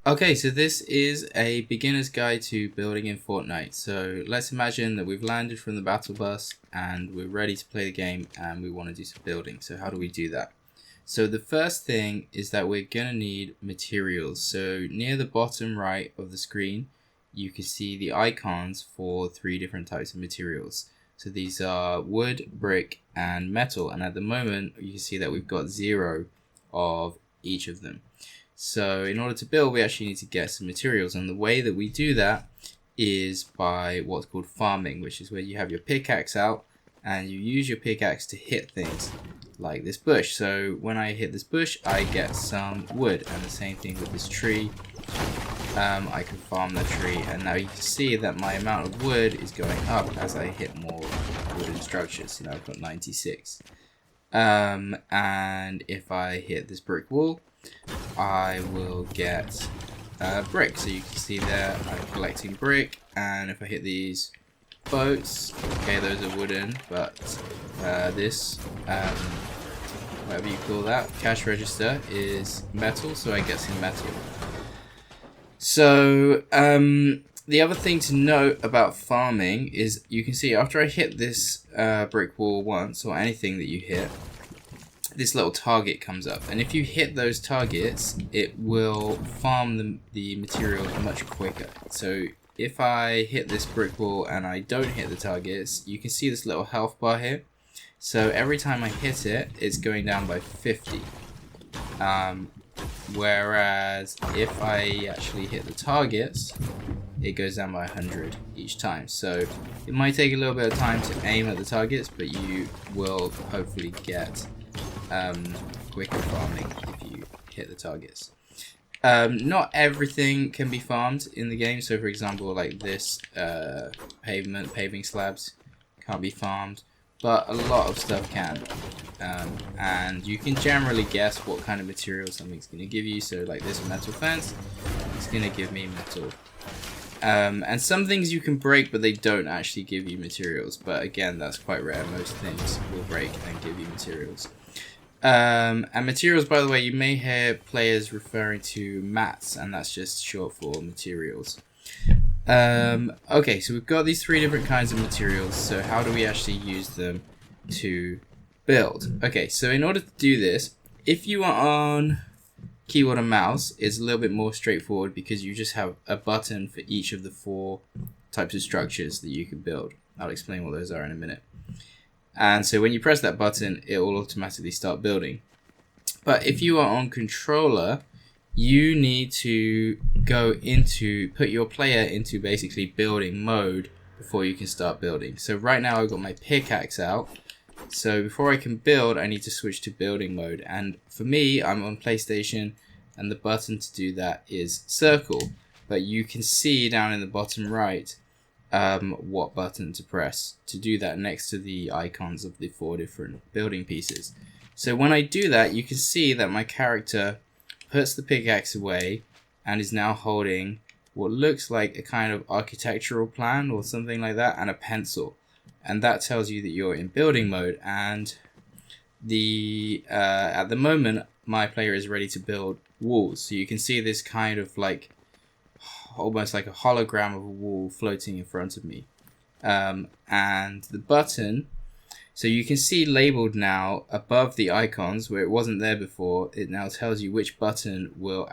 Okay, so this is a beginner's guide to building in Fortnite. So let's imagine that we've landed from the battle bus and we're ready to play the game and we want to do some building. So how do we do that? So the first thing is that we're going to need materials. So near the bottom right of the screen, you can see the icons for 3 different types of materials. So these are wood, brick, and metal. And at the moment, you can see that we've got 0 of each of them. So in order to build, we actually need to get some materials, and the way that we do that is by what's called farming, which is where you have your pickaxe out and you use your pickaxe to hit things like this bush. So when I hit this bush, I get some wood, and the same thing with this tree. I can farm the tree, and now you can see that my amount of wood is going up as I hit more wooden structures. So now I've got 96. And if I hit this brick wall, I will get brick. So you can see there I'm collecting brick, and if I hit these boats, okay, those are wooden, but this whatever you call that, cash register, is metal, so I get some metal. So the other thing to note about farming is you can see after I hit this brick wall once, or anything that you hit, this little target comes up, and if you hit those targets, it will farm the materials much quicker. So if I hit this brick wall and I don't hit the targets, you can see this little health bar here. So every time I hit it, it's going down by 50. Whereas if I actually hit the targets, it goes down by 100 each time. So it might take a little bit of time to aim at the targets, but you will hopefully get quicker farming if you hit the targets. Not everything can be farmed in the game. So for example, like this paving slabs can't be farmed, but a lot of stuff can. And you can generally guess what kind of material something's going to give you. So like this metal fence, it's going to give me metal. And some things you can break, but they don't actually give you materials. But again, that's quite rare. Most things will break and give you materials. And materials, by the way, you may hear players referring to mats, and that's just short for materials. Okay, so we've got these 3 different kinds of materials. So how do we actually use them to build? Okay, so in order to do this, if you are on keyboard and mouse, it's a little bit more straightforward because you just have a button for each of the 4 types of structures that you can build. I'll explain what those are in a minute. And so when you press that button, it will automatically start building. But if you are on controller, you need to put your player into basically building mode before you can start building. So right now I've got my pickaxe out. So before I can build, I need to switch to building mode. And for me, I'm on PlayStation, and the button to do that is circle. But you can see down in the bottom right what button to press to do that next to the icons of the 4 different building pieces. So when I do that, you can see that my character puts the pickaxe away and is now holding what looks like a kind of architectural plan or something like that, and a pencil. And that tells you that you're in building mode. And at the moment, my player is ready to build walls. So you can see this kind of like almost like a hologram of a wall floating in front of me. And the button, so you can see labeled now above the icons where it wasn't there before, it now tells you which button will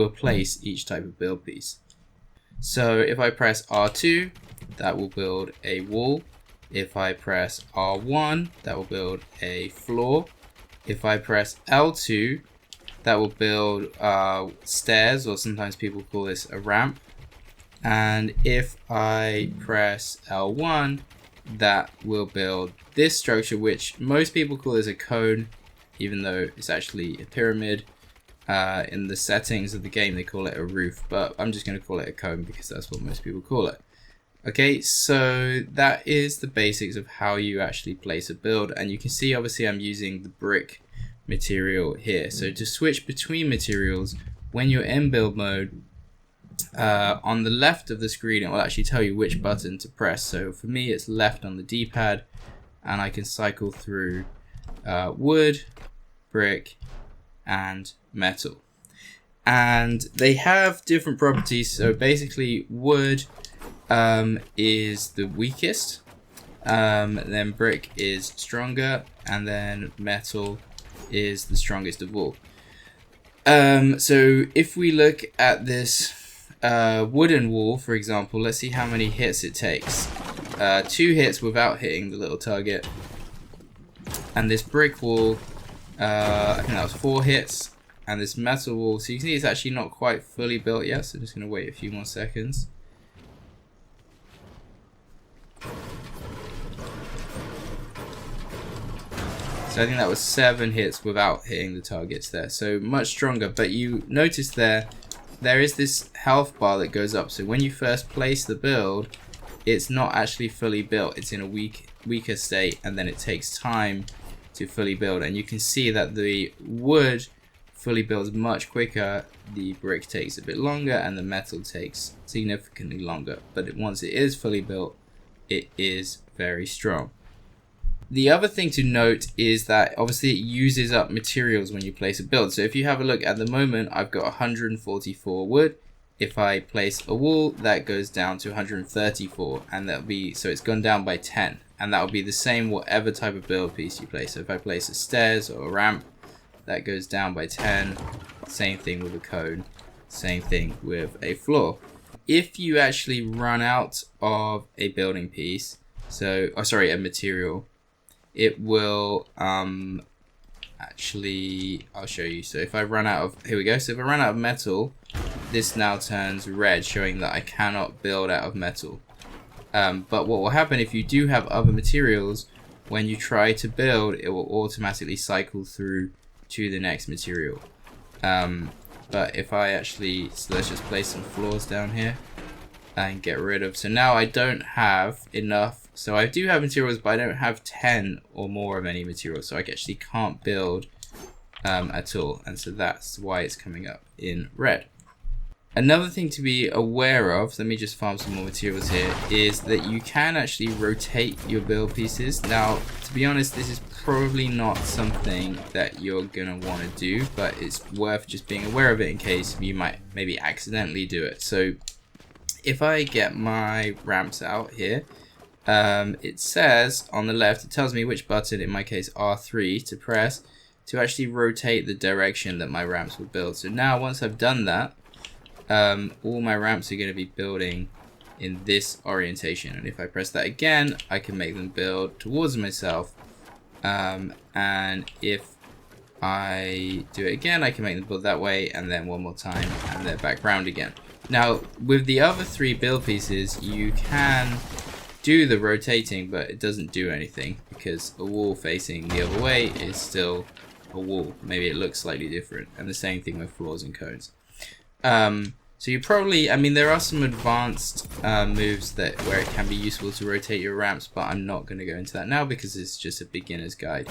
place each type of build piece. So if I press R2, that will build a wall. If I press R1, that will build a floor. If I press L2, that will build stairs, or sometimes people call this a ramp. And if I press L1, that will build this structure, which most people call this a cone, even though it's actually a pyramid. In the settings of the game, they call it a roof, but I'm just going to call it a cone because that's what most people call it. Okay, so that is the basics of how you actually place a build. And you can see, obviously, I'm using the brick material here. So to switch between materials, when you're in build mode, on the left of the screen, it will actually tell you which button to press. So for me, it's left on the D-pad, and I can cycle through wood, brick, and metal. and they have different properties. So basically wood is the weakest, then brick is stronger, and then metal is the strongest of all. So if we look at this wooden wall, for example, let's see how many hits it takes. 2 hits without hitting the little target. And this brick wall, I think that was 4 hits. And this metal wall, so you can see it's actually not quite fully built yet, so I'm just going to wait a few more seconds. So I think that was 7 hits without hitting the targets there. So much stronger, but you notice there is this health bar that goes up. So when you first place the build, it's not actually fully built. It's in a weaker state, and then it takes time to fully build. And you can see that the wood fully builds much quicker, the brick takes a bit longer, and the metal takes significantly longer. But once it is fully built, it is very strong. The other thing to note is that obviously it uses up materials when you place a build. So if you have a look at the moment, I've got 144 wood. If I place a wall, that goes down to 134, and that'll be, so it's gone down by 10. And that will be the same whatever type of build piece you place. So if I place a stairs or a ramp, that goes down by 10. Same thing with a cone. Same thing with a floor. If you actually run out of a building piece, a material, it will actually, I'll show you. So if I run out of, here we go. So if I run out of metal, this now turns red, showing that I cannot build out of metal. But what will happen if you do have other materials, when you try to build, it will automatically cycle through to the next material. But if I actually, so let's just place some floors down here and get rid of, so now I don't have enough. So I do have materials, but I don't have 10 or more of any materials, so I actually can't build at all. And so that's why it's coming up in red. Another thing to be aware of, let me just farm some more materials here, is that you can actually rotate your build pieces. Now, to be honest, this is probably not something that you're gonna want to do, but it's worth just being aware of it in case you might maybe accidentally do it. So if I get my ramps out here, it says on the left, it tells me which button, in my case R3, to press to actually rotate the direction that my ramps will build. So now once I've done that, all my ramps are going to be building in this orientation, and if I press that again, I can make them build towards myself, and if I do it again, I can make them build that way, and then one more time, and they're back round again. Now with the other 3 build pieces, you can do the rotating, but it doesn't do anything because a wall facing the other way is still a wall. Maybe it looks slightly different, and the same thing with floors and cones. So you probably, I mean, there are some advanced moves where it can be useful to rotate your ramps, but I'm not going to go into that now because it's just a beginner's guide.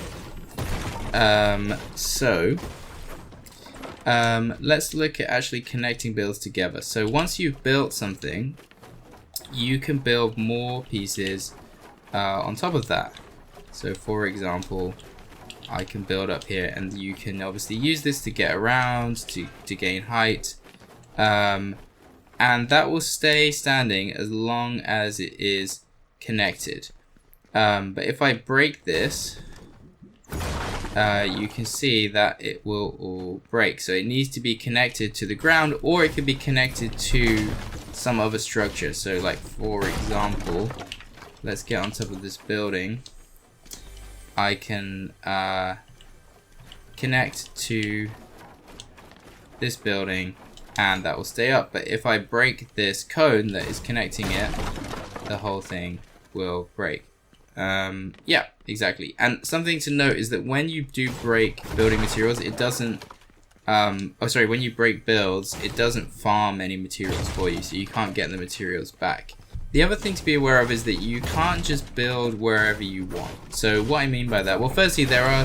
Let's look at actually connecting builds together. So once you've built something, you can build more pieces on top of that. So for example, I can build up here, and you can obviously use this to get around, to gain height. And that will stay standing as long as it is connected. But if I break this, you can see that it will all break. So it needs to be connected to the ground, or it could be connected to some other structure. So like, for example, let's get on top of this building. I can connect to this building, and that will stay up. But if I break this cone that is connecting it, the whole thing will break. Yeah, exactly. And something to note is that when you do break building materials, it doesn't, when you break builds, it doesn't farm any materials for you, so you can't get the materials back. The other thing to be aware of is that you can't just build wherever you want. So what I mean by that, well, firstly, there are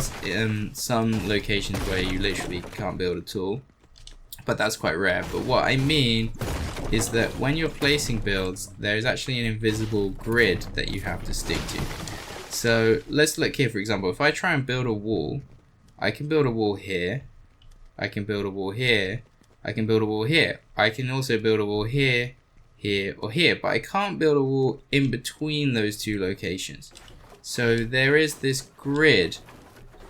some locations where you literally can't build at all, but that's quite rare. But what I mean is that when you're placing builds, there's actually an invisible grid that you have to stick to. So let's look here, for example, if I try and build a wall, I can build a wall here, I can build a wall here, I can build a wall here. I can also build a wall here, here, or here, but I can't build a wall in between those two locations. So there is this grid,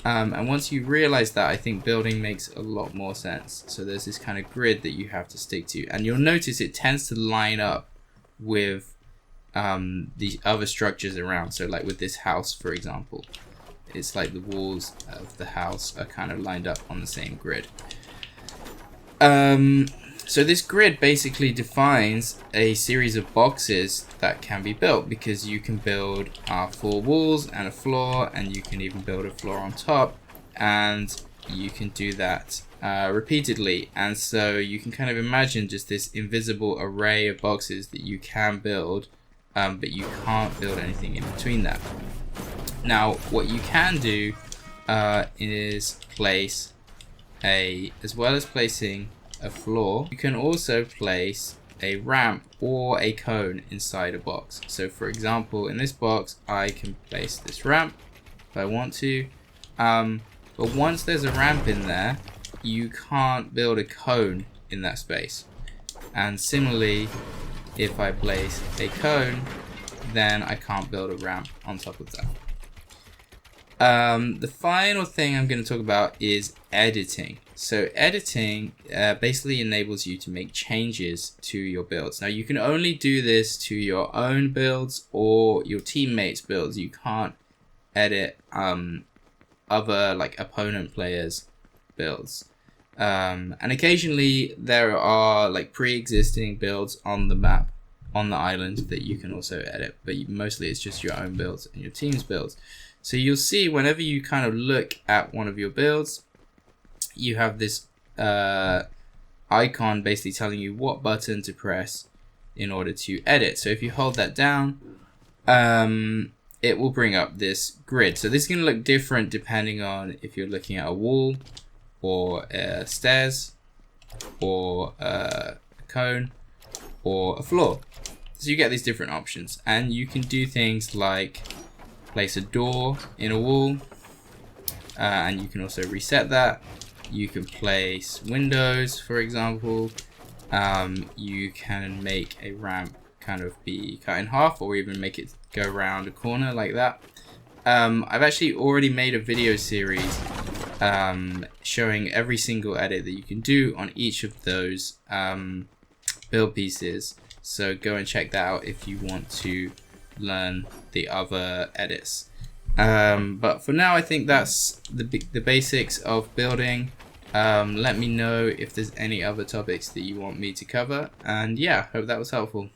and once you realize that, I think building makes a lot more sense. So there's this kind of grid that you have to stick to, and you'll notice it tends to line up with the other structures around. So like with this house, for example, it's like the walls of the house are kind of lined up on the same grid. So this grid basically defines a series of boxes that can be built, because you can build 4 walls and a floor, and you can even build a floor on top, and you can do that repeatedly. And so you can kind of imagine just this invisible array of boxes that you can build, but you can't build anything in between that. Now what you can do is place as well as placing a floor, you can also place a ramp or a cone inside a box. So for example, in this box I can place this ramp if I want to, but once there's a ramp in there, you can't build a cone in that space. And similarly, if I place a cone, then I can't build a ramp on top of that. The final thing I'm going to talk about is editing. So editing basically enables you to make changes to your builds. Now you can only do this to your own builds or your teammates' builds. You can't edit other like opponent players' builds. And occasionally there are like pre-existing builds on the map, on the island, that you can also edit, but mostly it's just your own builds and your team's builds. So you'll see whenever you kind of look at one of your builds, you have this icon basically telling you what button to press in order to edit. So if you hold that down, it will bring up this grid. So this is going to look different depending on if you're looking at a wall or stairs or a cone or a floor. So you get these different options, and you can do things like place a door in a wall, and you can also reset that. You can place windows, for example. You can make a ramp kind of be cut in half, or even make it go around a corner like that. I've actually already made a video series showing every single edit that you can do on each of those build pieces. So go and check that out if you want to learn the other edits. But for now, I think that's the basics of building. Let me know if there's any other topics that you want me to cover, and yeah, hope that was helpful.